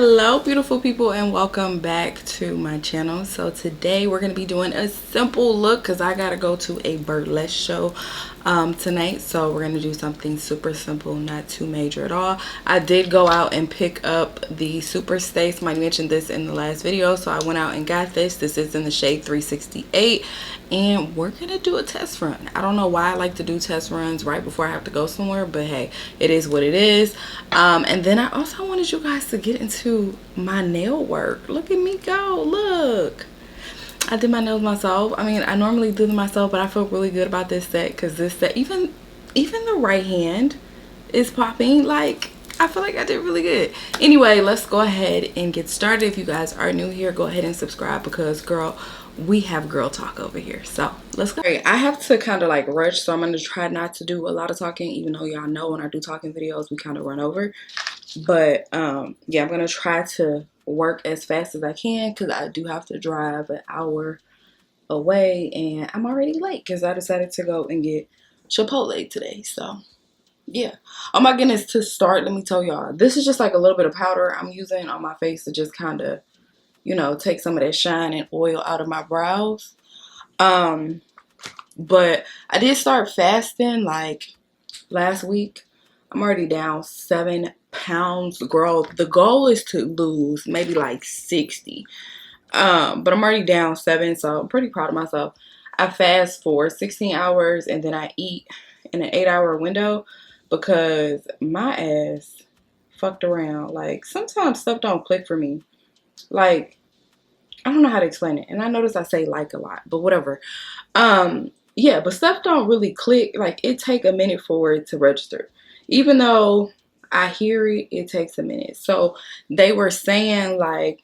Hello beautiful people and welcome back to my channel. So today we're going to be doing a simple look because I gotta go to a burlesque show tonight, so we're going to do something super simple, not too major at all. I did go out and pick up the Super Stay. Somebody mentioned this in the last video, so I went out and got this. Is in the shade 368 and we're gonna do a test run. I don't know why I like to do test runs right before I have to go somewhere, but hey, it is what it is. And then I also wanted you guys to get into my nail work. Look at me go. Look, I did my nails myself. I mean, I normally do them myself, but I feel really good about this set because this set, even the right hand is popping. Like, I feel like I did really good. Anyway, let's go ahead and get started. If you guys are new here, go ahead and subscribe because girl, we have girl talk over here. So let's go. I have to kind of like rush, so I'm going to try not to do a lot of talking, even though y'all know when I do talking videos we kind of run over. But yeah, I'm going to try to work as fast as I can because I do have to drive an hour away and I'm already late because I decided to go and get Chipotle today. So yeah. Oh my goodness, to start, let me tell y'all, this is just like a little bit of powder I'm using on my face to just kind of, you know, take some of that shine and oil out of my brows. But I did start fasting like last week. I'm already down 7 pounds. Girl, the goal is to lose maybe like 60. But I'm already down 7, so I'm pretty proud of myself. I fast for 16 hours and then I eat in an 8-hour window because my ass fucked around. Like, sometimes stuff don't click for me. Like, I don't know how to explain it. And I notice I say like a lot, but whatever. Yeah, but stuff don't really click. Like, it take a minute for it to register. Even though I hear it, it takes a minute. So they were saying like,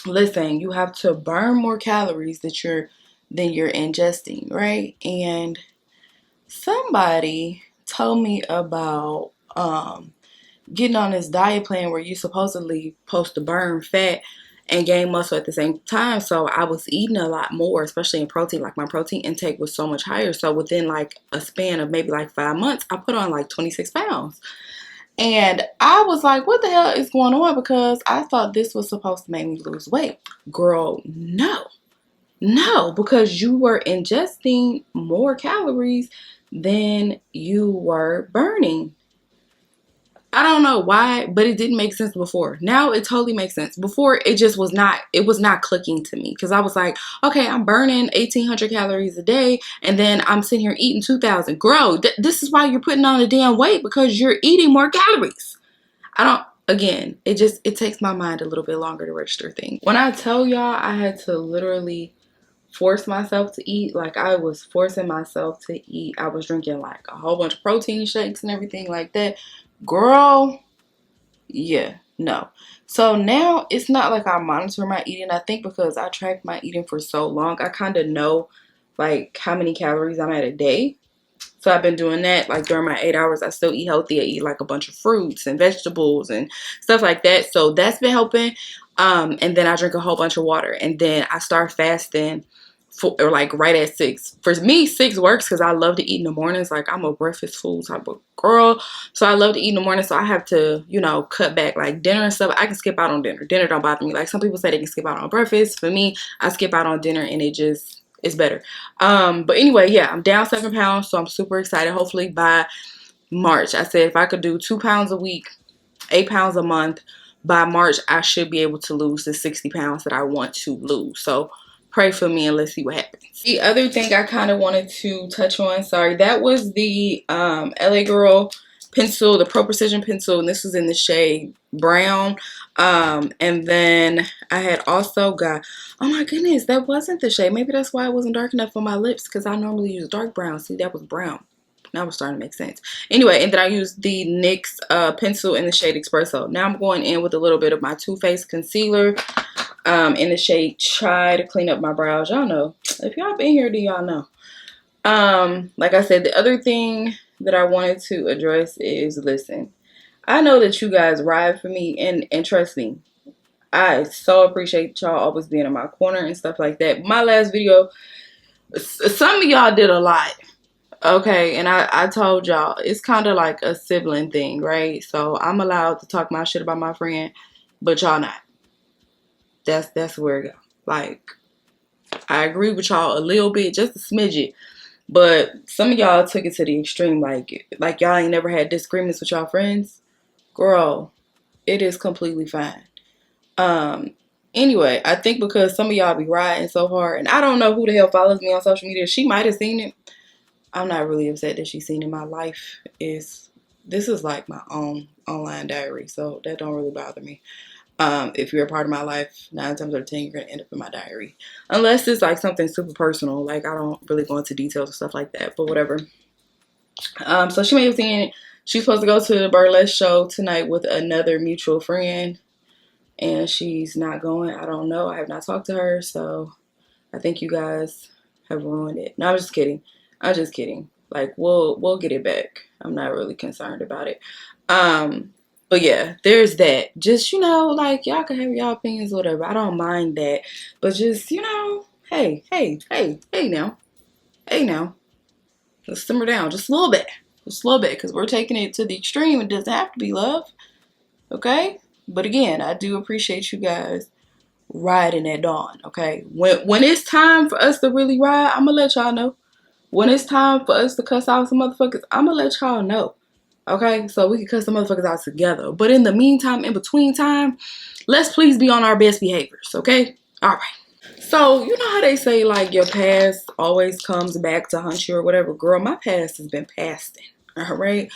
listen, you have to burn more calories than you're ingesting, right? And somebody told me about getting on this diet plan where you're supposedly supposed to burn fat and gain muscle at the same time. So I was eating a lot more, especially in protein. Like, my protein intake was so much higher. So within like a span of maybe like 5 months, I put on like 26 pounds. And I was like, what the hell is going on? Because I thought this was supposed to make me lose weight. Girl, no. No, because you were ingesting more calories than you were burning. I don't know why, but it didn't make sense before. Now it totally makes sense. Before, it just was not, it was not clicking to me. Because I was like, okay, I'm burning 1,800 calories a day. And then I'm sitting here eating 2,000. Girl, this is why you're putting on a damn weight. Because you're eating more calories. Again, it takes my mind a little bit longer to register things. When I tell y'all I had to literally force myself to eat, like I was forcing myself to eat. I was drinking like a whole bunch of protein shakes and everything like that. Girl, yeah, no. So now it's not like I monitor my eating. I think because I tracked my eating for so long, I kind of know like how many calories I'm at a day. So I've been doing that. Like, during my 8 hours, I still eat healthy. I eat like a bunch of fruits and vegetables and stuff like that. So that's been helping. And then I drink a whole bunch of water. And then I start fasting or like right at 6. For me, 6 works because I love to eat in the mornings. Like, I'm a breakfast food type of girl, so I love to eat in the morning. So I have to, you know, cut back like dinner and stuff. I can skip out on dinner. Dinner don't bother me. Like, some people say they can skip out on breakfast. For me, I skip out on dinner and it's better. But anyway, yeah, I'm down 7 pounds, so I'm super excited. Hopefully by March, I said if I could do 2 pounds a week, 8 pounds a month, by March I should be able to lose the 60 pounds that I want to lose. So pray for me and let's see what happens. The other thing I kind of wanted to touch on, sorry, that was the LA Girl pencil, the Pro Precision pencil, and this was in the shade brown. And then I had also got, oh my goodness, that wasn't the shade. Maybe that's why it wasn't dark enough for my lips, because I normally use dark brown. See, that was brown. Now it's starting to make sense. Anyway, and then I used the NYX pencil in the shade Espresso. Now I'm going in with a little bit of my Too Faced concealer in the shade Chai to clean up my brows. Y'all know. If y'all been here, do y'all know? Like I said, the other thing that I wanted to address is, listen, I know that you guys ride for me, and trust me, I so appreciate y'all always being in my corner and stuff like that. My last video, some of y'all did a lot. Okay, and I told y'all, it's kind of like a sibling thing, right? So I'm allowed to talk my shit about my friend. but y'all not. That's where it go. Like, I agree with y'all a little bit, just a smidget. But some of y'all took it to the extreme. Like y'all ain't never had disagreements with y'all friends. Girl, it is completely fine. Um, anyway, I think because some of y'all be riding so hard, and I don't know who the hell follows me on social media. She might have seen it. I'm not really upset that she's seen it. My life this is like my own online diary, so that don't really bother me. If you're a part of my life, 9 times out of 10, you're gonna end up in my diary, unless it's like something super personal. Like, I don't really go into details and stuff like that, but whatever. So she may have seen it. She's supposed to go to the burlesque show tonight with another mutual friend, and she's not going. I don't know. I have not talked to her, so I think you guys have ruined it. No, I'm just kidding. I'm just kidding. Like, we'll get it back. I'm not really concerned about it. But yeah, there's that. Just, like, y'all can have y'all opinions, whatever. I don't mind that. But just, hey now. Hey now. Let's simmer down just a little bit. Just a little bit, because we're taking it to the extreme. It doesn't have to be love. Okay? But again, I do appreciate you guys riding at dawn, okay? When it's time for us to really ride, I'm gonna let y'all know. When it's time for us to cuss out some motherfuckers, I'm gonna let y'all know, okay? So we can cuss some motherfuckers out together. But in the meantime, in between time, let's please be on our best behaviors, okay? All right. So, you know how they say, like, your past always comes back to hunt you or whatever? Girl, my past has been passing, all right?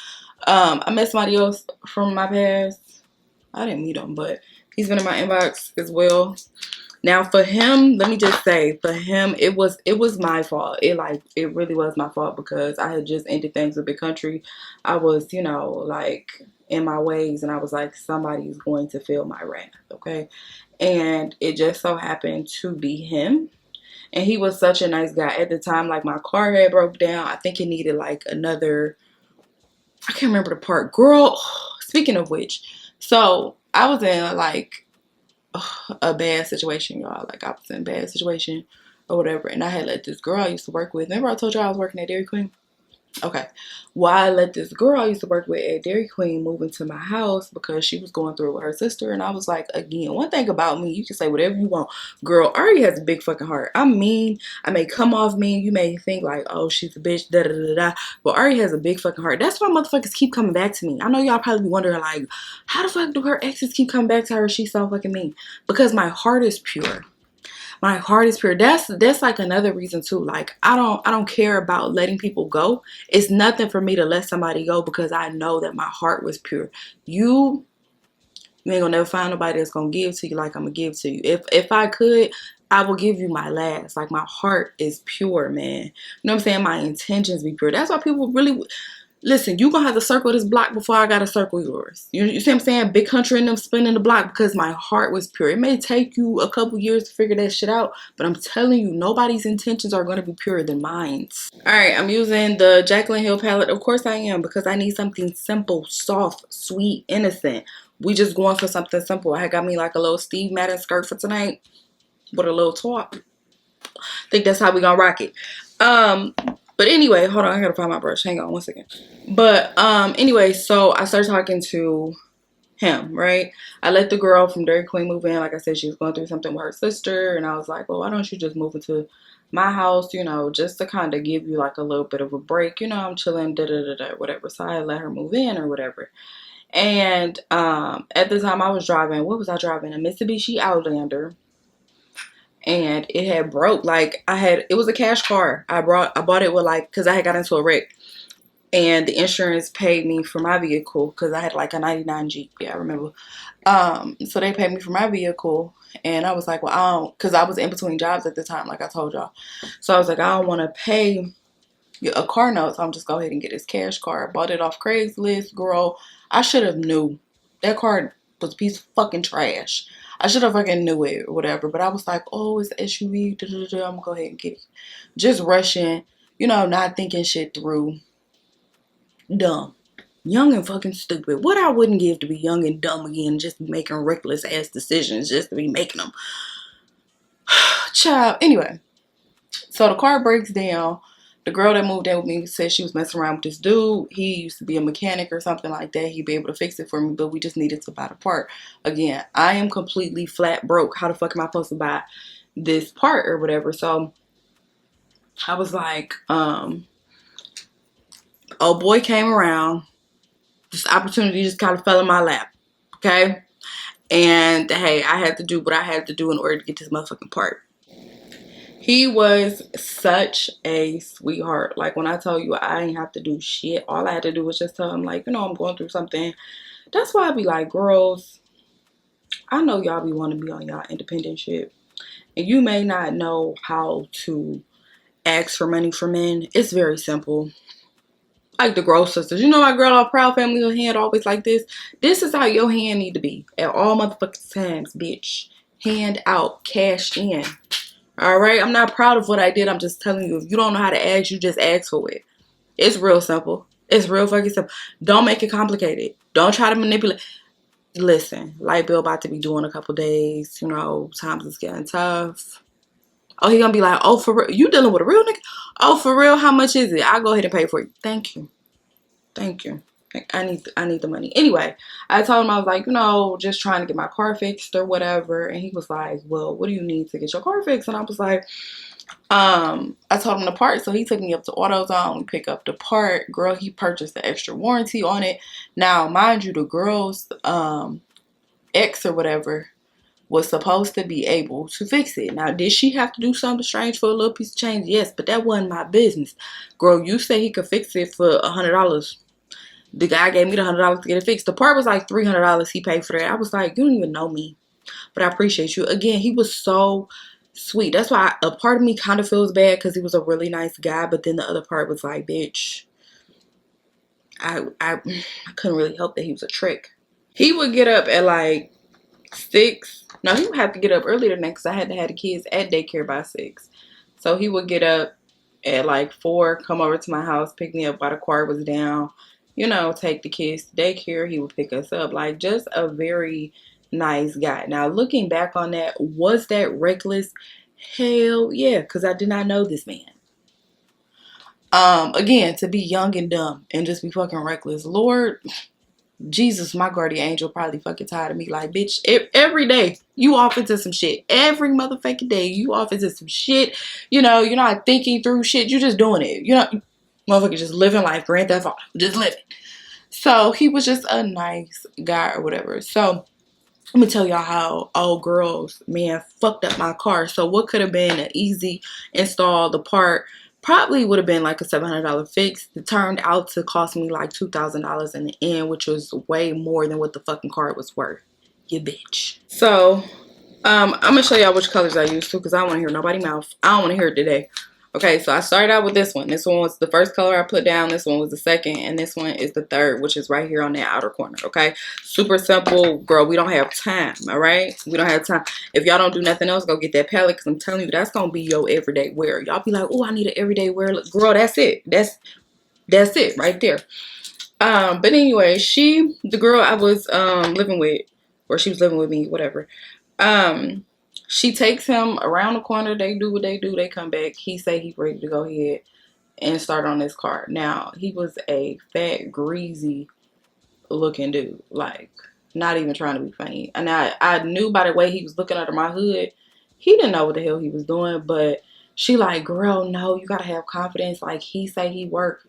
I met somebody else from my past. I didn't meet him, but he's been in my inbox as well. Now, for him, let me just say, for him, it was my fault. It really was my fault, because I had just ended things with Big Country. I was, like, in my ways, and I was like, somebody's going to feel my wrath, okay? And it just so happened to be him. And he was such a nice guy. At the time, like, my car had broke down. I think it needed, like, another, I can't remember the part. Girl, speaking of which, so I was in, like, a bad situation, y'all. Like, I was in a bad situation or whatever. And I had let this girl I used to work with. Remember I told you I was working at Dairy Queen? Okay. Well, I let this girl I used to work with at Dairy Queen move into my house because she was going through it with her sister. And I was like, again, one thing about me, you can say whatever you want. Girl, Ari has a big fucking heart. I'm mean. I may come off mean. You may think like, oh, she's a bitch, da da da da. But Ari has a big fucking heart. That's why motherfuckers keep coming back to me. I know y'all probably be wondering, like, how the fuck do her exes keep coming back to her? She's so fucking mean. Because my heart is pure. My heart is pure. That's like another reason too. Like, I don't care about letting people go. It's nothing for me to let somebody go because I know that my heart was pure. You ain't gonna never find nobody that's gonna give to you like I'm gonna give to you. If I could, I will give you my last. Like, my heart is pure, man. You know what I'm saying? My intentions be pure. That's why people really listen, you gonna have to circle this block before I gotta circle yours. You see what I'm saying? Big Country and them spinning the block because my heart was pure. It may take you a couple years to figure that shit out, but I'm telling you, nobody's intentions are gonna be purer than mine. Alright, I'm using the Jaclyn Hill palette. Of course I am, because I need something simple, soft, sweet, innocent. We just going for something simple. I got me like a little Steve Madden skirt for tonight with a little top. I think that's how we gonna rock it. But anyway, hold on, I gotta find my brush. Hang on one second. But anyway, so I started talking to him, right? I let the girl from Dairy Queen move in. Like I said, she was going through something with her sister, and I was like, well, why don't you just move into my house, just to kind of give you like a little bit of a break. I'm chilling, whatever. So I let her move in or whatever. And at the time I was driving, what was I driving? A Mitsubishi Outlander. And it had broke. Like, it was a cash car. I bought it with, like, because I had got into a wreck. And the insurance paid me for my vehicle because I had like a 99 Jeep. Yeah, I remember. So they paid me for my vehicle. And I was like, well, I don't, because I was in between jobs at the time, like I told y'all. So I was like, I don't want to pay a car note. So I'm just go ahead and get this cash car. I bought it off Craigslist. Girl, I should have knew. That car was a piece of fucking trash. I should have fucking knew it or whatever. But I was like, oh, it's an SUV. I'm going to go ahead and get it. Just rushing, not thinking shit through. Dumb. Young and fucking stupid. What I wouldn't give to be young and dumb again, just making reckless ass decisions just to be making them. Child. Anyway. So the car breaks down. the girl that moved in with me said she was messing around with this dude. He used to be a mechanic or something like that. He'd be able to fix it for me, but we just needed to buy the part. Again, I am completely flat broke. How the fuck am I supposed to buy this part or whatever? So I was like, oh boy came around. This opportunity just kind of fell in my lap. Okay? And hey, I had to do what I had to do in order to get this motherfucking part. He was such a sweetheart. Like, when I tell you I ain't have to do shit, all I had to do was just tell him, like, you know, I'm going through something. That's why I be like, girls, I know y'all be wanting to be on y'all independent shit. And you may not know how to ask for money from men. It's very simple. Like the Gross sisters. You know my girl, our proud family, her hand always like this. This is how your hand need to be at all motherfucking times, bitch. Hand out, cash in. Alright? I'm not proud of what I did. I'm just telling you, if you don't know how to ask, you just ask for it. It's real simple. It's real fucking simple. Don't make it complicated. Don't try to manipulate. Listen, light bill about to be due in a couple days. You know, times is getting tough. Oh, he gonna be like, oh, for real? You dealing with a real nigga? Oh, for real? How much is it? I'll go ahead and pay for it. Thank you. Thank you. I need the money. Anyway, I told him, I was like, you know, just trying to get my car fixed or whatever. And he was like, well, what do you need to get your car fixed? And I was like, I told him the part. So he took me up to AutoZone. We pick up the part. Girl, he purchased the extra warranty on it. Now, mind you, the girl's ex or whatever was supposed to be able to fix it. Now, did she have to do something strange for a little piece of change? Yes, but that wasn't my business. Girl, you say he could fix it for $100. The guy gave me the $100 to get it fixed. The part was like $300 he paid for that. I was like, you don't even know me, but I appreciate you. Again, he was so sweet. That's why a part of me kind of feels bad because he was a really nice guy, but then the other part was like, bitch, I couldn't really help that he was a trick. He would get up at like 6. No, he would have to get up earlier than that because I had to have the kids at daycare by 6. So he would get up at like 4, come over to my house, pick me up while the car was down, you know, take the kids to daycare. He would pick us up. Like, just a very nice guy. Now, looking back on that, was that reckless? Hell yeah, because I did not know this man. Again, to be young and dumb and just be fucking reckless. Lord Jesus, my guardian angel, probably fucking tired of me. Like, bitch, every day you off into some shit. Every motherfucking day you off into some shit. You know, you're not thinking through shit. You're just doing it. You know, motherfucker just living life. Grand Theft Auto. Just living. So he was just a nice guy or whatever. So let me tell y'all how old girls, man, fucked up my car. So what could have been an easy install, the part probably would have been like a $700 fix. It turned out to cost me like $2,000 in the end, which was way more than what the fucking car was worth. You bitch. So I'm gonna show y'all which colors I used to because I don't want to hear nobody mouth. I don't want to hear it today. Okay, so I started out with this one. This one was the first color I put down. This one was the second. And this one is the third, which is right here on that outer corner, okay? Super simple. Girl, we don't have time, all right? We don't have time. If y'all don't do nothing else, go get that palette because I'm telling you, that's going to be your everyday wear. Y'all be like, oh, I need an everyday wear. Girl, that's it. That's it right there. But anyway, the girl I was living with, or she was living with me, whatever. She takes him around the corner. They do what they do. They come back. He say he's ready to go ahead and start on this car. Now, he was a fat, greasy looking dude. Like, not even trying to be funny. And I knew by the way he was looking under my hood, he didn't know what the hell he was doing. But she like, girl, no, you got to have confidence. Like, he say he worked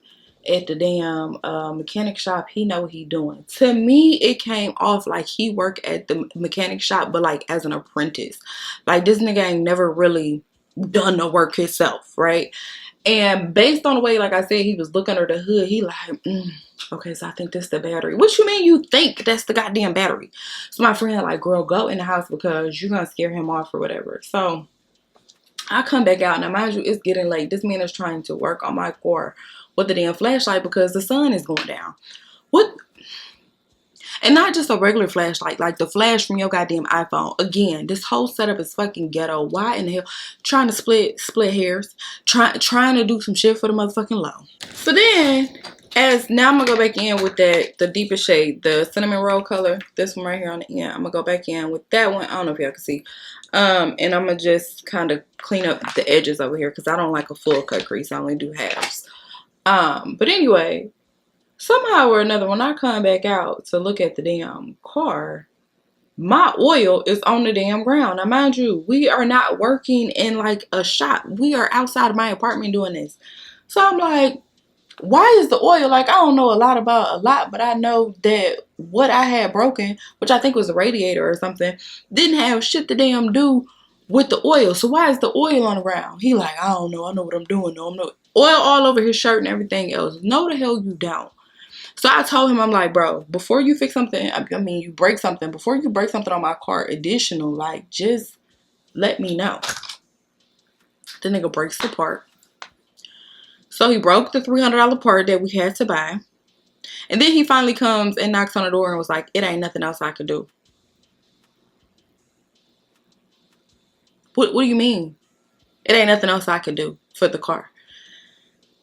at the damn mechanic shop. He know what he doing. To me, it came off like he worked at the mechanic shop, but like as an apprentice. Like, this nigga ain't never really done the work himself, right? And based on the way, like I said, he was looking under the hood, he like, okay, so I think this the battery. What you mean you think that's the goddamn battery? So my friend like, girl, go in the house because you're gonna scare him off or whatever. So I come back out. Now, mind you, it's getting late. This man is trying to work on my car with the damn flashlight because the sun is going down. What? And not just a regular flashlight, like the flash from your goddamn iPhone. Again, this whole setup is fucking ghetto. Why in the hell? Trying to split hairs. Trying to do some shit for the motherfucking low. So then, As now I'm gonna go back in with the deepest shade, the cinnamon roll color. This one right here on the end. I'm gonna go back in with that one. I don't know if y'all can see. And I'm gonna just kind of clean up the edges over here because I don't like a full cut crease. I only do halves. But anyway, somehow or another, when I come back out to look at the damn car, my oil is on the damn ground. Now, mind you, we are not working in like a shop. We are outside of my apartment doing this. So I'm like, why is the oil, like, I don't know a lot about a lot, but I know that what I had broken, which I think was a radiator or something, didn't have shit to damn do with the oil. So why is the oil on the ground? He like, I don't know. I know what I'm doing. No, I'm not. Oil all over his shirt and everything else. No, the hell you don't. So I told him, I'm like, bro, before you fix something, I mean, you break something, before you break something on my car additional, like, just let me know. The nigga breaks the part. So he broke the $300 part that we had to buy. And then he finally comes and knocks on the door and was like, it ain't nothing else I could do. What do you mean? It ain't nothing else I could do for the car.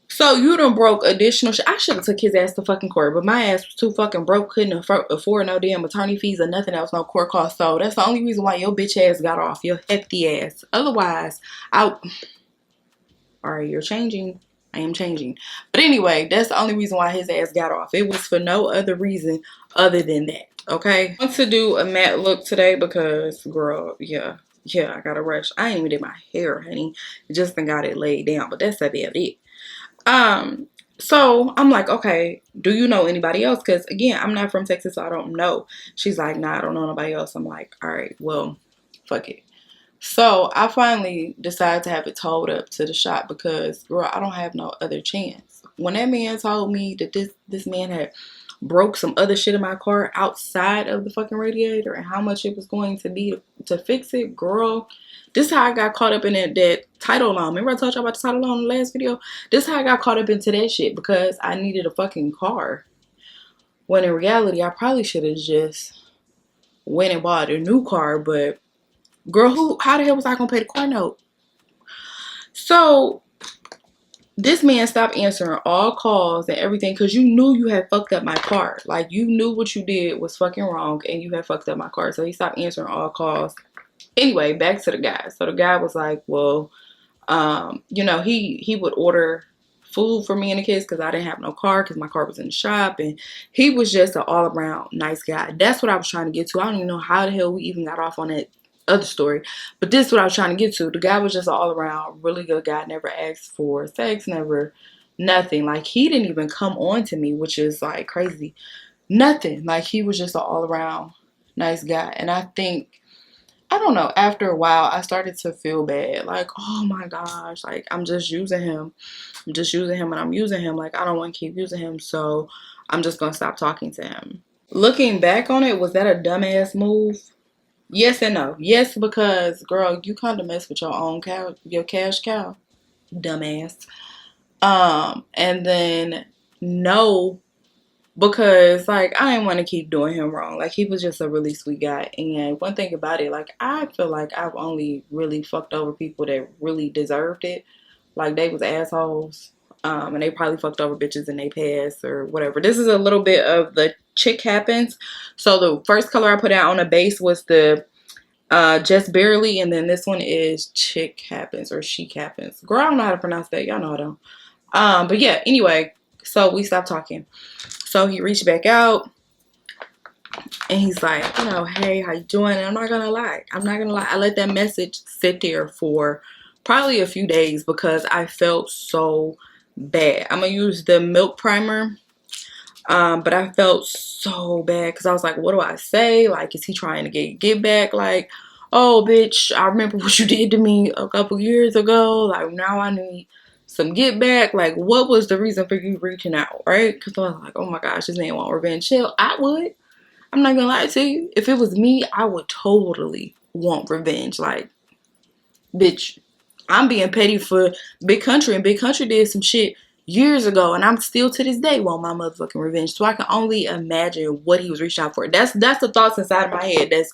So you done broke additional shit. I should have took his ass to fucking court, but my ass was too fucking broke, couldn't afford no damn attorney fees or nothing else, no court costs. So that's the only reason why your bitch ass got off, your hefty ass. Otherwise, alright, you're changing. I am changing. But anyway, that's the only reason why his ass got off. It was for no other reason other than that. Okay? I want to do a matte look today because, girl, yeah, I got to rush. I ain't even did my hair, honey. Just got it laid down, but that's about it. So I'm like, okay, do you know anybody else? Because again, I'm not from Texas, so I don't know. She's like, nah, I don't know nobody else. I'm like, all right, well, fuck it. So I finally decided to have it towed up to the shop because, girl, I don't have no other chance. When that man told me that this man had broke some other shit in my car outside of the fucking radiator and how much it was going to be to fix it, girl, this is how I got caught up in that title loan. Remember I told y'all about the title loan in the last video? This is how I got caught up into that shit because I needed a fucking car. When in reality, I probably should have just went and bought a new car, but girl, how the hell was I gonna pay the car note? So this man stopped answering all calls and everything because you knew you had fucked up my car. Like, you knew what you did was fucking wrong and you had fucked up my car. So he stopped answering all calls. Anyway, back to the guy. So the guy was like, well, you know, he would order food for me and the kids because I didn't have no car because my car was in the shop, and he was just an all-around nice guy. That's what I was trying to get to. I don't even know how the hell we even got off on that other story, but this is what I was trying to get to. The guy was just an all-around really good guy, never asked for sex, never nothing. Like, he didn't even come on to me, which is like crazy. Nothing. Like, he was just an all-around nice guy. And I think, I don't know, after a while I started to feel bad, like, oh my gosh, like, I'm just using him and I'm using him, like, I don't want to keep using him, so I'm just gonna stop talking to him. Looking back on it, was that a dumbass move? Yes and no. Yes, because, girl, you kind of mess with your own cow, your cash cow, dumbass. And then no, because, like, I didn't want to keep doing him wrong. Like, he was just a really sweet guy. And one thing about it, like, I feel like I've only really fucked over people that really deserved it. Like, they was assholes. And they probably fucked over bitches in their past or whatever. This is a little bit of the Chick Happens. So the first color I put out on the base was the Just Barely. And then this one is Chick Happens or Chic Happens. Girl, I don't know how to pronounce that. Y'all know I don't. But yeah, anyway. So we stopped talking. So he reached back out. And he's like, you know, hey, how you doing? And I'm not going to lie. I let that message sit there for probably a few days because I felt so bad. I'm going to use the Milk Primer. But I felt so bad because I was like, what do I say? Like, is he trying to get back? Like, oh, bitch, I remember what you did to me a couple years ago. Like, now I need some get back. Like, what was the reason for you reaching out, right? Because I was like, oh my gosh, this man want revenge. Hell, I would. I'm not gonna lie to you. If it was me, I would totally want revenge. Like, bitch, I'm being petty for Big Country, and Big Country did some shit years ago, and I'm still to this day want my motherfucking revenge. So I can only imagine what he was reaching out for. That's the thoughts inside of my head that's,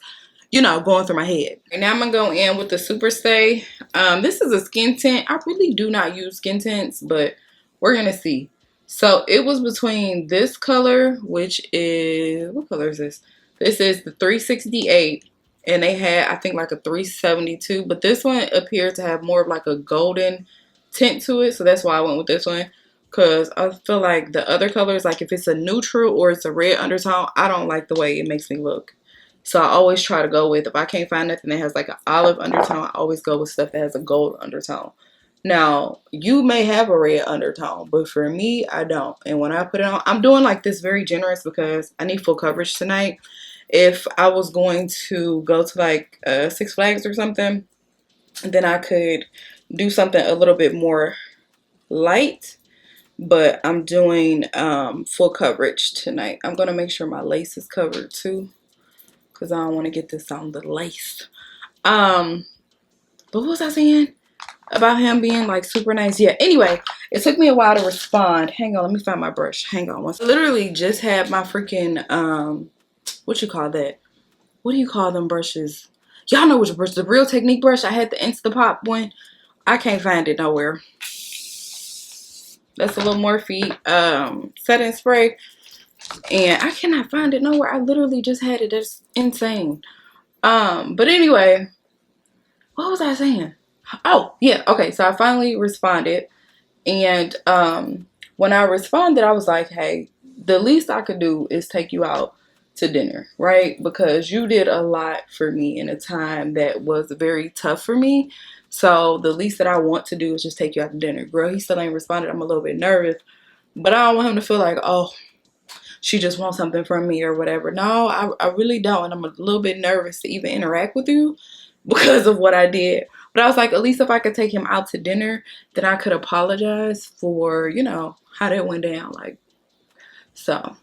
you know, going through my head. And now I'm gonna go in with the Super Stay. This is a skin tint. I really do not use skin tints, but we're gonna see. So it was between this color, which is, what color is this? This is the 368, and they had, I think, like a 372, but this one appeared to have more of like a golden tint to it, so that's why I went with this one. Because I feel like the other colors, like if it's a neutral or it's a red undertone, I don't like the way it makes me look. So I always try to go with, if I can't find nothing that has like an olive undertone, I always go with stuff that has a gold undertone. Now, you may have a red undertone, but for me, I don't. And when I put it on, I'm doing like this very generous because I need full coverage tonight. If I was going to go to like Six Flags or something, then I could do something a little bit more light. But I'm doing full coverage tonight. I'm going to make sure my lace is covered too, because I don't want to get this on the lace. But what was I saying about him being like super nice? Yeah, anyway, it took me a while to respond. Hang on, let me find my brush. Hang on. I literally just had my freaking what you call that? What do you call them brushes? Y'all know which brush. The Real Technique brush. I had the Instapop one. I can't find it nowhere. That's a little Morphe setting spray, and I cannot find it nowhere. I literally just had it. That's insane. But anyway, what was I saying? Oh, yeah. Okay, so I finally responded. And when I responded, I was like, hey, the least I could do is take you out to dinner, right? Because you did a lot for me in a time that was very tough for me. So the least that I want to do is just take you out to dinner. Girl, he still ain't responded. I'm a little bit nervous. But I don't want him to feel like, oh, she just wants something from me or whatever. No, I really don't. And I'm a little bit nervous to even interact with you because of what I did. But I was like, at least if I could take him out to dinner, then I could apologize for, you know, how that went down. Like, so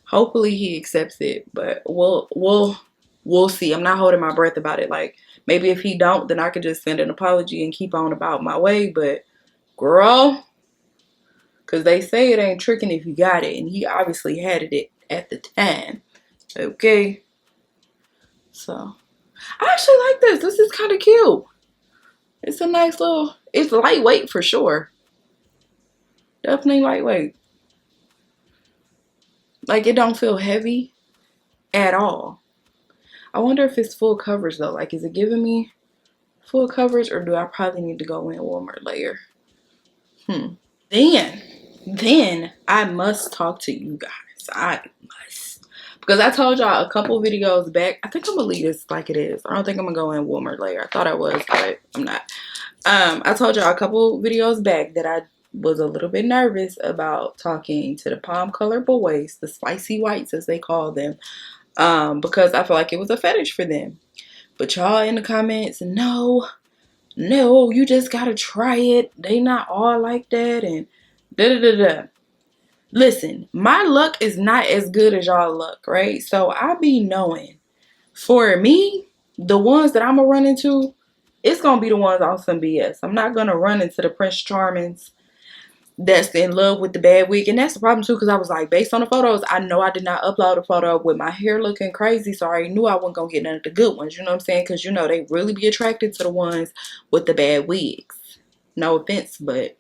hopefully he accepts it, but we'll see. I'm not holding my breath about it. Like, maybe if he don't, then I could just send an apology and keep on about my way. But girl, because they say it ain't tricking if you got it, and he obviously had it at the time. Okay, so I actually like this. This is kind of cute. It's a nice little, it's lightweight for sure. Definitely lightweight. Like, it don't feel heavy at all. I wonder if it's full coverage though. Like, is it giving me full coverage, or do I probably need to go in one more layer? Then I must talk to you guys. I must. Because I told y'all a couple videos back. I think I'm going to leave this like it is. I don't think I'm going to go in warmer layer. I thought I was, but I'm not. I told y'all a couple videos back that I was a little bit nervous about talking to the palm color boys, the spicy whites as they call them, because I feel like it was a fetish for them. But y'all in the comments, no, you just got to try it. They not all like that, and da-da-da-da. Listen, my luck is not as good as y'all luck, right? So I be knowing, for me, the ones that I'm going to run into, it's going to be the ones on some BS. I'm not going to run into the Prince Charmings that's in love with the bad wig. And that's the problem too, because I was like, based on the photos, I know I did not upload a photo with my hair looking crazy, so I already knew I wasn't going to get none of the good ones. You know what I'm saying? Because, you know, they really be attracted to the ones with the bad wigs. No offense, but...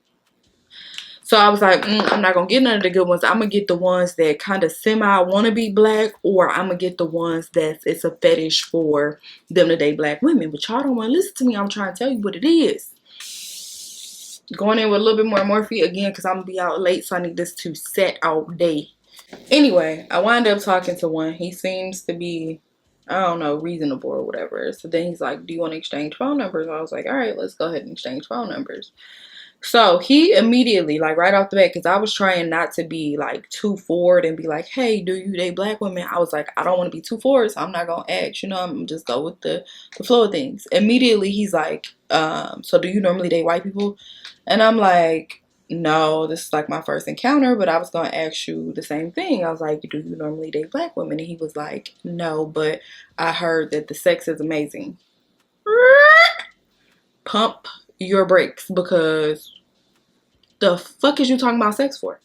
So I was like, I'm not going to get none of the good ones. I'm going to get the ones that kind of semi want to be black, or I'm going to get the ones that it's a fetish for them to date black women. But y'all don't want to listen to me. I'm trying to tell you what it is. Going in with a little bit more Morphe again because I'm going to be out late, so I need this to set all day. Anyway, I wound up talking to one. He seems to be, I don't know, reasonable or whatever. So then he's like, do you want to exchange phone numbers? I was like, all right, let's go ahead and exchange phone numbers. So he immediately, like right off the bat, because I was trying not to be like too forward and be like, hey, do you date black women? I was like, I don't want to be too forward, so I'm not going to ask, you know, I'm just go with the flow of things. Immediately he's like, so do you normally date white people? And I'm like, no, this is like my first encounter, but I was going to ask you the same thing. I was like, do you normally date black women? And he was like, no, but I heard that the sex is amazing. Pump your brakes, because the fuck is you talking about sex for?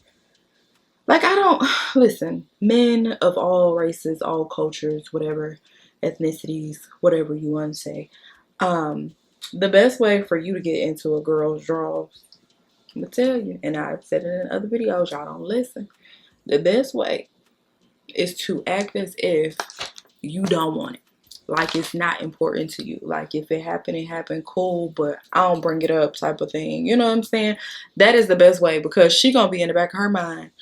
Like, I don't listen. Men of all races, all cultures, whatever ethnicities, whatever you want to say. The best way for you to get into a girl's drawers I'm gonna tell you, and I've said it in other videos, y'all don't listen. The best way is to act as if you don't want it. Like it's not important to you. Like if it happened, it happened, cool, but I don't bring it up type of thing. You know what I'm saying? That is the best way, because she gonna be in the back of her mind,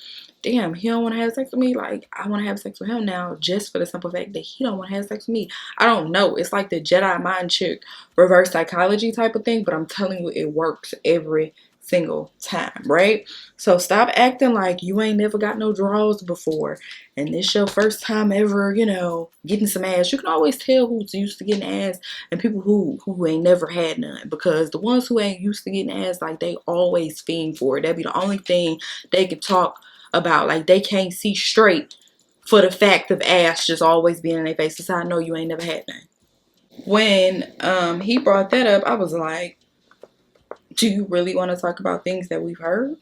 damn, he don't want to have sex with me. Like, I want to have sex with him now just for the simple fact that he don't want to have sex with me. I don't know. It's like the Jedi mind trick, reverse psychology type of thing. But I'm telling you, it works every single time, right? So stop acting like you ain't never got no draws before. And this your first time ever, you know, getting some ass. You can always tell who's used to getting ass and people who ain't never had none. Because the ones who ain't used to getting ass, like, they always fiend for it. That'd be the only thing they could talk about. Like, they can't see straight for the fact of ass just always being in their face. That's how I know you ain't never had none. When he brought that up, I was like, do you really want to talk about things that we've heard?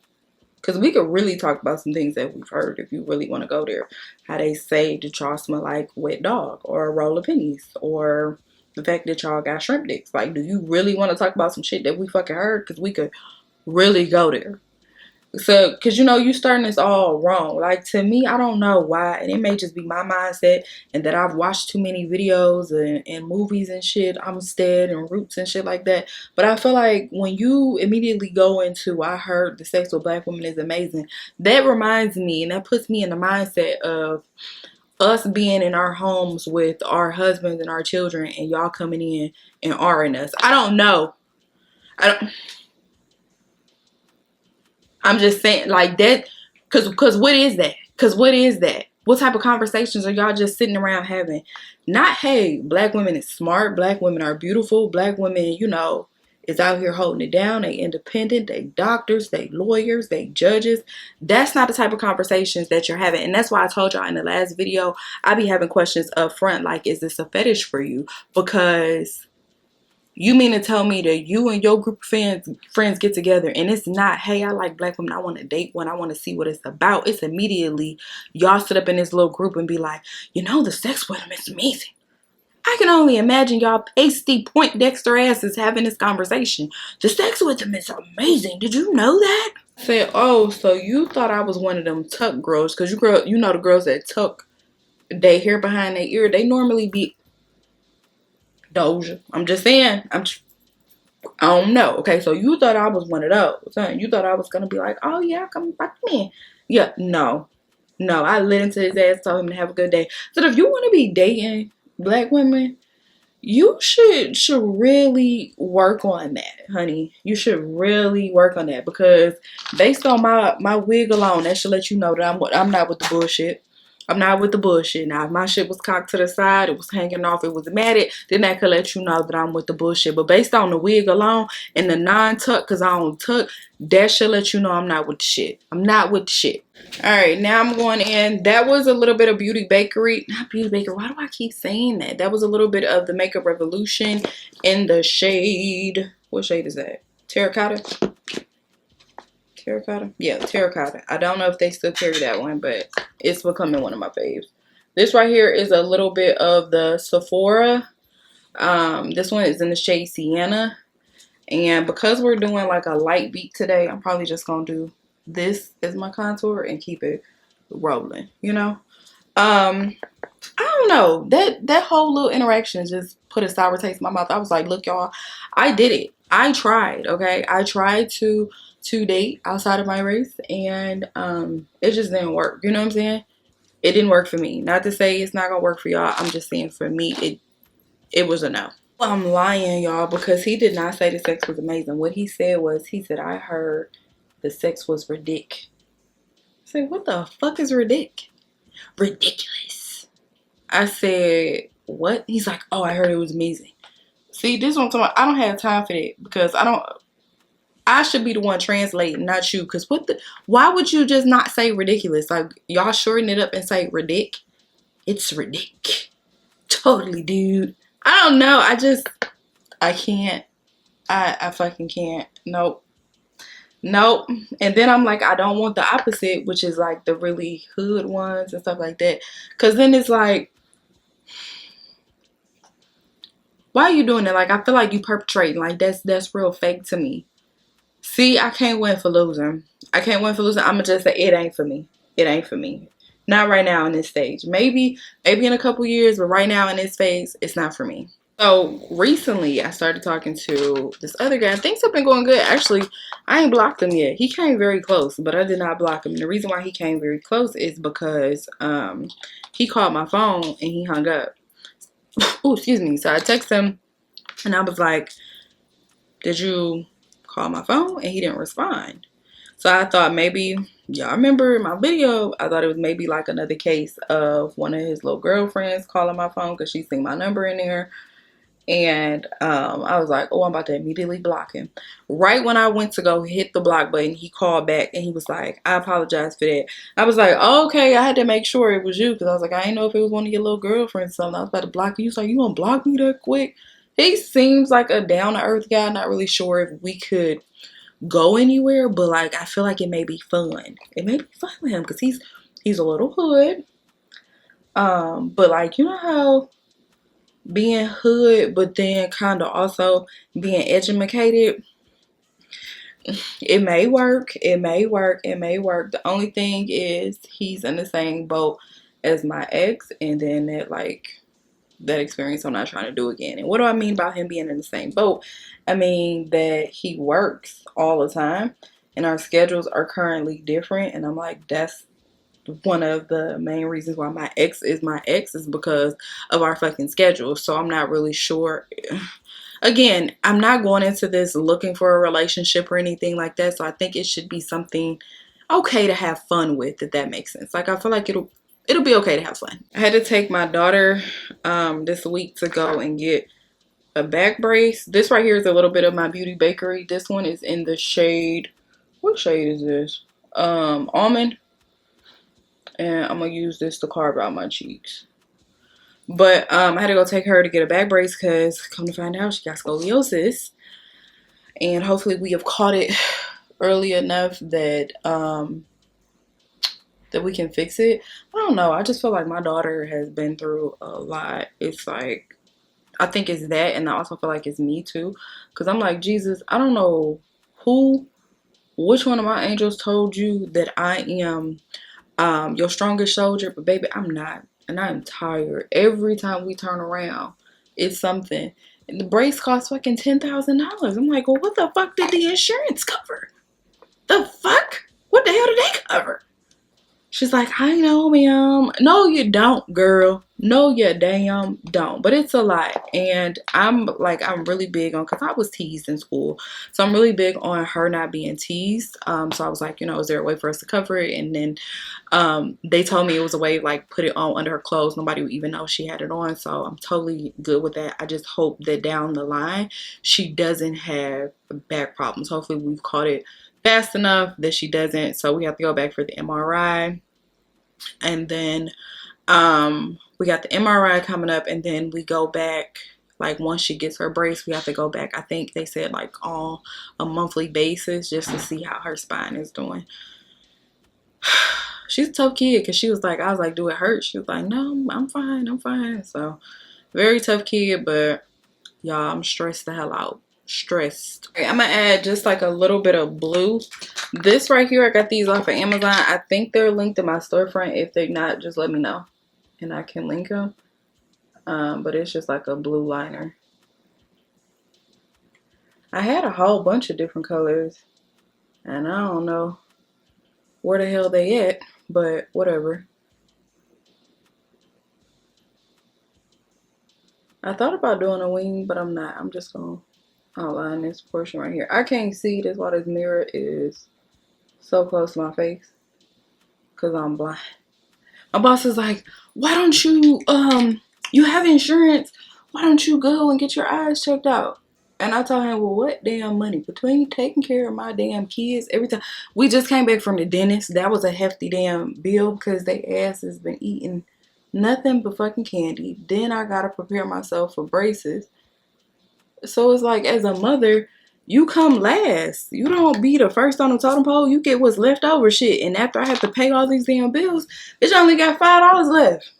Because we could really talk about some things that we've heard if you really want to go there. How they say that y'all smell like wet dog or a roll of pennies, or the fact that y'all got shrimp dicks. Like, do you really want to talk about some shit that we fucking heard? Because we could really go there. So, because, you know, you starting this all wrong. Like, to me, I don't know why. And it may just be my mindset and that I've watched too many videos and movies and shit. Amistad and Roots and shit like that. But I feel like when you immediately go into, I heard the sex with black women is amazing, that reminds me and that puts me in the mindset of us being in our homes with our husbands and our children and y'all coming in and R-ing us. I don't know. I'm just saying, like, that, cause what is that? Cause what is that? What type of conversations are y'all just sitting around having? Not, hey, black women is smart, black women are beautiful, black women, you know, is out here holding it down, they independent, they doctors, they lawyers, they judges. That's not the type of conversations that you're having. And that's why I told y'all in the last video, I be having questions up front, like, is this a fetish for you? Because you mean to tell me that you and your group of friends get together and it's not, hey, I like black women, I want to date one, I want to see what it's about. It's immediately y'all sit up in this little group and be like, you know, the sex with them is amazing. I can only imagine y'all pasty Poindexter asses having this conversation. The sex with them is amazing. Did you know that? I said, oh, so you thought I was one of them tuck girls, because you know the girls that tuck their hair behind their ear, they normally be Doja. I'm just saying. I don't know. Okay, so you thought I was one of those. Huh? You thought I was gonna be like, oh yeah, come back to me. Yeah, no. No, I lit into his ass, told him to have a good day. So if you want to be dating black women, you should really work on that, honey. You should really work on that, because based on my wig alone, that should let you know that I'm not with the bullshit. I'm not with the bullshit. Now, if my shit was cocked to the side, it was hanging off, it was matted, then that could let you know that I'm with the bullshit. But based on the wig alone and the non-tuck, because I don't tuck, that should let you know I'm not with the shit. I'm not with the shit. Alright, now I'm going in. That was a little bit of Beauty Bakery. Not Beauty Bakery. Why do I keep saying that? That was a little bit of the Makeup Revolution in the shade. What shade is that? Terracotta? Terracotta? Yeah, terracotta. I don't know if they still carry that one, but it's becoming one of my faves. This right here is a little bit of the Sephora. This one is in the shade Sienna. And because we're doing like a light beat today, I'm probably just going to do this as my contour and keep it rolling, you know? I don't know. That whole little interaction just put a sour taste in my mouth. I was like, look, y'all, I did it. I tried, okay? I tried to date outside of my race, and it just didn't work. You know what I'm saying? It didn't work for me. Not to say it's not gonna work for y'all. I'm just saying for me, it was a no. I'm lying, y'all, because he did not say the sex was amazing. What he said was, he said, I heard the sex was ridiculous. I said, what the fuck is ridiculous? Ridiculous. I said, what? He's like, oh, I heard it was amazing. See, this one, I don't have time for that, because I should be the one translating, not you. Because why would you just not say ridiculous? Like, y'all shorten it up and say ridic. It's ridic. Totally, dude. I don't know. I can't. I fucking can't. Nope. Nope. And then I'm like, I don't want the opposite, which is like the really hood ones and stuff like that. Because then it's like, why are you doing that? Like, I feel like you perpetrating. Like, that's real fake to me. See, I can't win for losing. I can't win for losing. I'ma just say it ain't for me. It ain't for me. Not right now in this stage. Maybe in a couple years, but right now in this phase, it's not for me. So recently, I started talking to this other guy. Things have been going good. Actually, I ain't blocked him yet. He came very close, but I did not block him. And the reason why he came very close is because he called my phone and he hung up. Oh, excuse me. So I texted him and I was like, "Did you call my phone?" And he didn't respond. So I thought maybe, y'all remember my video, I thought it was maybe like another case of one of his little girlfriends calling my phone because she seen my number in there. And I was like, oh, I'm about to immediately block him. Right when I went to go hit the block button, he called back and he was like, I apologize for that. I was like, oh, okay, I had to make sure it was you because I was like, I didn't know if it was one of your little girlfriends or something. I was about to block you. He was like, you gonna block me that quick? He seems like a down-to-earth guy. Not really sure if we could go anywhere, but like I feel like it may be fun. It may be fun with him because he's a little hood. But like, you know how being hood, but then kind of also being educated, it may work. It may work. It may work. The only thing is he's in the same boat as my ex, and then that experience I'm not trying to do again. And what do I mean by him being in the same boat? I mean that he works all the time and our schedules are currently different, and I'm like, that's one of the main reasons why my ex is because of our fucking schedule. So I'm not really sure. Again, I'm not going into this looking for a relationship or anything like that. So I think it should be something okay to have fun with, if that makes sense. Like I feel like it'll be okay to have fun. I had to take my daughter this week to go and get a back brace. This right here is a little bit of my Beauty Bakery. This one is in the shade, what shade is this? Almond. And I'm gonna use this to carve out my cheeks. But I had to go take her to get a back brace because come to find out she got scoliosis. And hopefully we have caught it early enough that that we can fix it. I don't know. I just feel like my daughter has been through a lot. It's like, I think it's that, and I also feel like it's me too. Because I'm like, Jesus, I don't know which one of my angels told you that I am your strongest soldier, but baby, I'm not. And I'm tired. Every time we turn around, it's something. And the brace costs fucking $10,000. I'm like, well, what the fuck did the insurance cover? The fuck? What the hell did they cover? She's like, I know, ma'am. No, you don't, girl. No, you damn don't. But it's a lot. And I'm really big on, because I was teased in school. So I'm really big on her not being teased. So I was like, is there a way for us to cover it? And then they told me it was a way, like, put it on under her clothes. Nobody would even know she had it on. So I'm totally good with that. I just hope that down the line, she doesn't have back problems. Hopefully we've caught it fast enough that she doesn't. So we have to go back for the MRI. And then we got the MRI coming up, and then we go back, like, once she gets her brace, we have to go back. I think they said like on a monthly basis just to see how her spine is doing. She's a tough kid because I was like, do it hurt? She was like, no, I'm fine. So very tough kid, but y'all, I'm stressed the hell out. Stressed. Okay, I'm gonna add just like a little bit of blue. This right here, I got these off of Amazon. I think they're linked in my storefront. If they're not, just let me know and I can link them. But it's just like a blue liner. I had a whole bunch of different colors and I don't know where the hell they at, but whatever. I thought about doing a wing, but I'm not. I'm just gonna outline this portion right here. I can't see this while this mirror is so close to my face because I'm blind. My boss is like, why don't you, you have insurance, why don't you go and get your eyes checked out? And I told him, well, what damn money? Between taking care of my damn kids, every time. We just came back from the dentist. That was a hefty damn bill because they ass has been eating nothing but fucking candy. Then I gotta prepare myself for braces. So it's like, as a mother, you come last. You don't be the first on the totem pole. You get what's left over shit. And after I have to pay all these damn bills, bitch, I only got $5 left.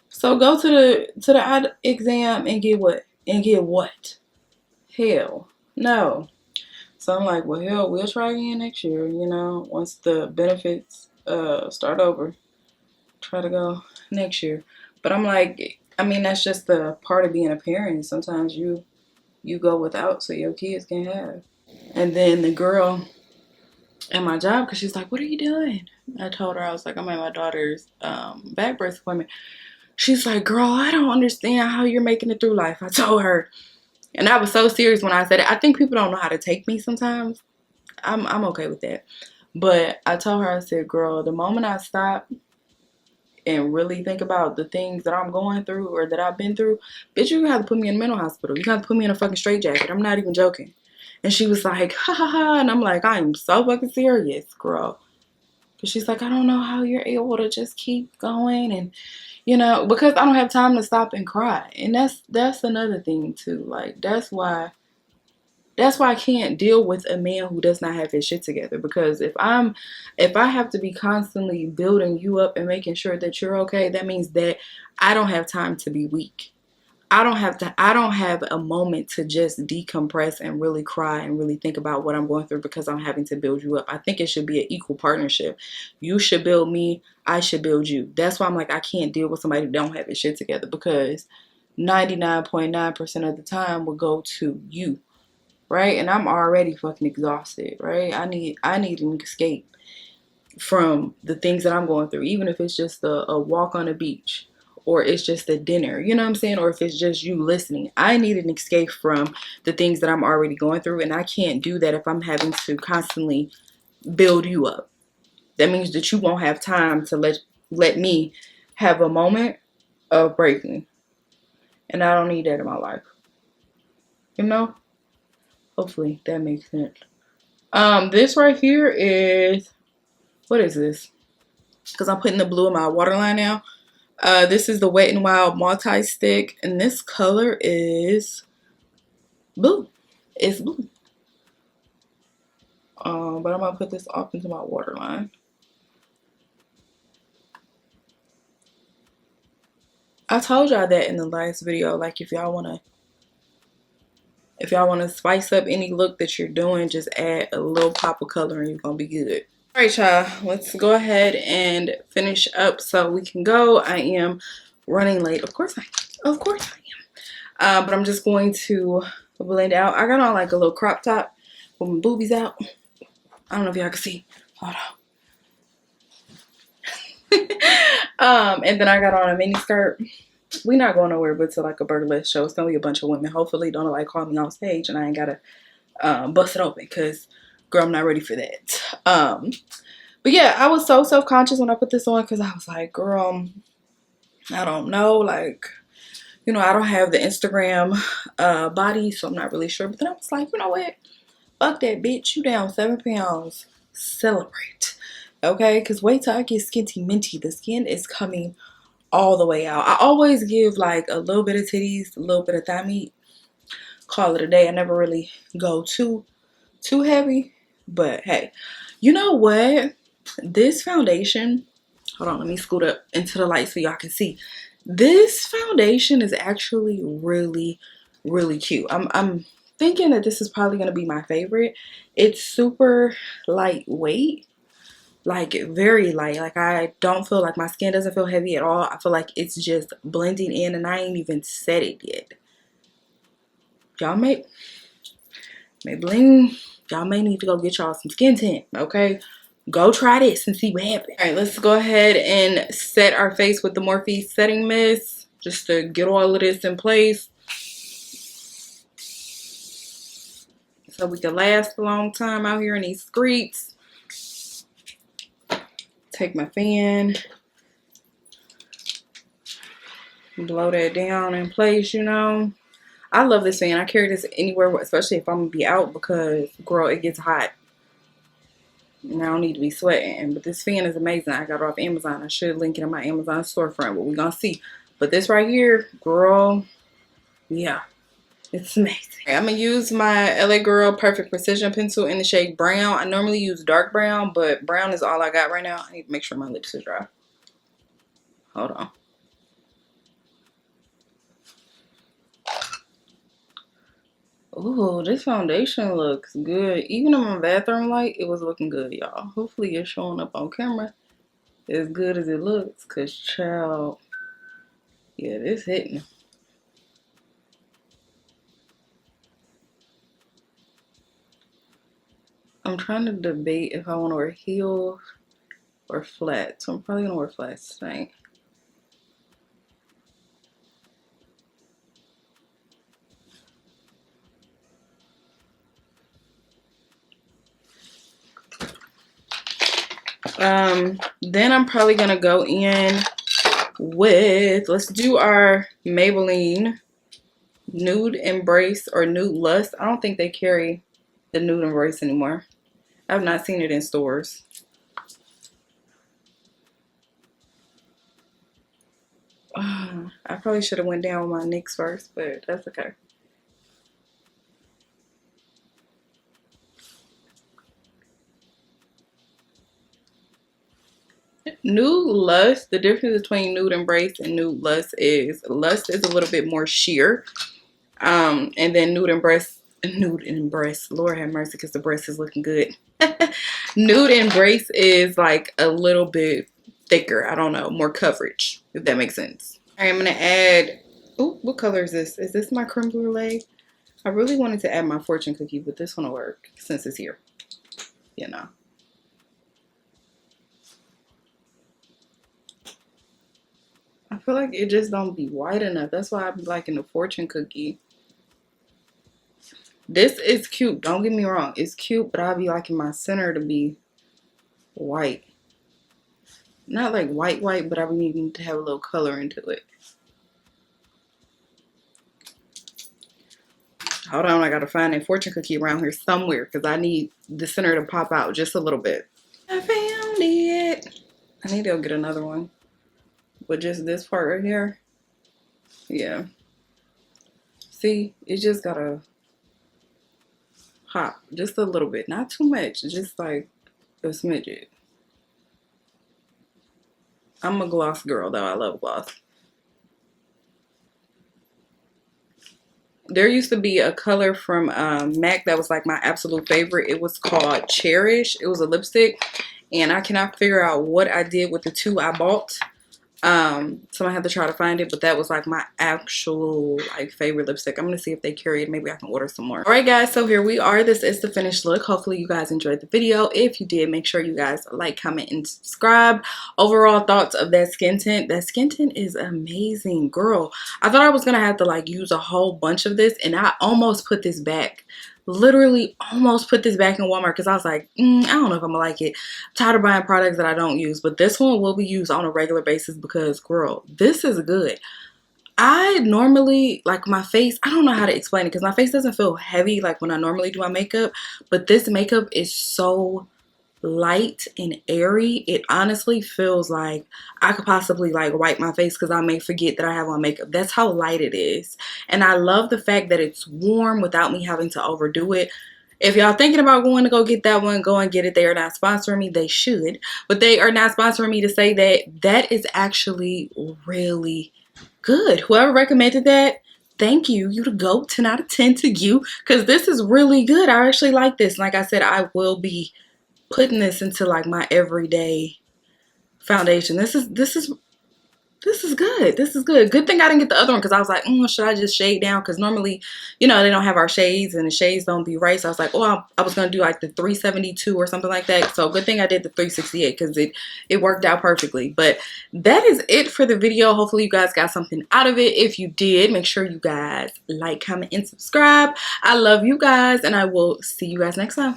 So go to the eye exam and get what? And get what? Hell no. So I'm like, well, hell, we'll try again next year, you know, once the benefits start over. Try to go next year. But I'm like, I mean, that's just the part of being a parent. Sometimes you go without so your kids can have. And then the girl at my job, because she's like, what are you doing? I told her, I was like, I'm at my daughter's back brace appointment. She's like, girl, I don't understand how you're making it through life. I told her. And I was so serious when I said it. I think people don't know how to take me sometimes. I'm okay with that. But I told her, I said, girl, the moment I stop and really think about the things that I'm going through or that I've been through, bitch, you have to put me in a mental hospital. You have to put me in a fucking straitjacket. I'm not even joking. And she was like, ha ha ha. And I'm like, I am so fucking serious, girl. Because she's like, I don't know how you're able to just keep going. And, you know, because I don't have time to stop and cry. And that's another thing, too. Like, that's why I can't deal with a man who does not have his shit together. Because if I have to be constantly building you up and making sure that you're okay, that means that I don't have time to be weak. I don't have a moment to just decompress and really cry and really think about what I'm going through because I'm having to build you up. I think it should be an equal partnership. You should build me, I should build you. That's why I'm like, I can't deal with somebody who don't have his shit together, because 99.9% of the time will go to you. Right? And I'm already fucking exhausted, right? I need an escape from the things that I'm going through, even if it's just a walk on the beach, or it's just a dinner, you know what I'm saying? Or if it's just you listening. I need an escape from the things that I'm already going through, and I can't do that if I'm having to constantly build you up. That means that you won't have time to let me have a moment of breaking. And I don't need that in my life. You know? Hopefully that makes sense. This right here is, what is this? Because I'm putting the blue in my waterline now. This is the Wet n Wild multi-stick, and this color is blue. It's blue. But I'm gonna put this off into my waterline. I told y'all that in the last video, like if y'all wanna spice up any look that you're doing, just add a little pop of color and you're gonna be good. All right, y'all, let's go ahead and finish up so we can go. I am running late. Of course I am. But I'm just going to blend out. I got on like a little crop top with my boobies out. I don't know if y'all can see. Hold on. And then I got on a mini skirt. We're not going nowhere but to like a burlesque show. It's gonna be a bunch of women. Hopefully don't like call me on stage and I ain't gotta bust it open, because girl, I'm not ready for that. But yeah, I was so self-conscious when I put this on, because I was like, girl, I don't know, like, you know, I don't have the Instagram body, so I'm not really sure. But then I was like, you know what? Fuck that, bitch. You down 7 pounds. Celebrate. Okay? Because wait till I get skinty minty. The skin is coming all the way out. I always give like a little bit of titties, a little bit of thigh meat. Call it a day. I never really go too heavy. But hey, you know what? This foundation, hold on, let me scoot up into the light so y'all can see. This foundation is actually really, really cute. I'm thinking that this is probably going to be my favorite. It's super lightweight, like very light. Like I don't feel like my skin doesn't feel heavy at all. I feel like it's just blending in, and I ain't even set it yet. Y'all Maybelline, y'all may need to go get y'all some skin tint, okay? Go try this and see what happens. All right, let's go ahead and set our face with the Morphe setting mist just to get all of this in place so we can last a long time out here in these streets. Take my fan, blow that down in place, you know. I love this fan. I carry this anywhere, especially if I'm gonna be out, because girl, it gets hot. And I don't need to be sweating. But this fan is amazing. I got it off Amazon. I should link it in my Amazon storefront, but we're gonna see. But this right here, girl, yeah, it's amazing. I'm gonna use my LA Girl Perfect Precision pencil in the shade brown. I normally use dark brown, but brown is all I got right now. I need to make sure my lips are dry. Hold on. Ooh, this foundation looks good. Even in my bathroom light, it was looking good, y'all. Hopefully it's showing up on camera as good as it looks. Cause child, yeah, this hitting. I'm trying to debate if I want to wear heels or flats. So I'm probably gonna wear flats tonight. Then I'm probably gonna go in with, let's do our Maybelline Nude Embrace or Nude Lust. I don't think they carry the Nude Embrace anymore. I've not seen it in stores. I probably should have went down with my NYX first, but that's okay. Nude Lust, the difference between Nude Embrace and Nude Lust is a little bit more sheer. And then Nude Embrace, Lord have mercy, because the breast is looking good. Nude Embrace is like a little bit thicker. I don't know, more coverage, if that makes sense. All right, I'm gonna add, oh, what color is this? Is this my creme brulee? I really wanted to add my fortune cookie, but this one will work since it's here, you know. I feel like it just don't be white enough. That's why I be liking the fortune cookie. This is cute. Don't get me wrong. It's cute, but I be liking my center to be white. Not like white, but I be needing to have a little color into it. Hold on, I gotta find a fortune cookie around here somewhere because I need the center to pop out just a little bit. I found it. I need to go get another one. But just this part right here. Yeah. See, it just gotta pop just a little bit. Not too much, just like a smidget. I'm a gloss girl though. I love gloss. There used to be a color from MAC that was like my absolute favorite. It was called Cherish. It was a lipstick. And I cannot figure out what I did with the two I bought. So I had to try to find it, but that was like my actual like favorite lipstick. I'm gonna see if they carry it. Maybe I can order some more. All right, guys, so here we are. This is the finished look. Hopefully you guys enjoyed the video. If you did, make sure you guys like, comment, and subscribe. Overall thoughts of that skin tint. That skin tint is amazing, girl. I thought I was gonna have to like use a whole bunch of this, and I almost put this back. Literally almost put this back in Walmart because I was like, I don't know if I'm gonna like it. I'm tired of buying products that I don't use, but this one will be used on a regular basis because, girl, this is good. I normally, like my face, I don't know how to explain it because my face doesn't feel heavy like when I normally do my makeup, but this makeup is so light and airy. It honestly feels like I could possibly like wipe my face because I may forget that I have on makeup. That's how light it is. And I love the fact that it's warm without me having to overdo it. If y'all thinking about going to go get that one, go and get it. They are not sponsoring me. They should, but they are not sponsoring me to say that that is actually really good. Whoever recommended that, thank you. You the GOAT. 10 out of 10 to you because this is really good. I actually like this. Like I said, I will be putting this into like my everyday foundation. This is good. This is good. Good thing I didn't get the other one because I was like, should I just shade down? Because normally, you know, they don't have our shades and the shades don't be right. So I was like, oh, I was going to do like the 372 or something like that. So good thing I did the 368 because it worked out perfectly. But that is it for the video. Hopefully you guys got something out of it. If you did, make sure you guys like, comment, and subscribe. I love you guys and I will see you guys next time.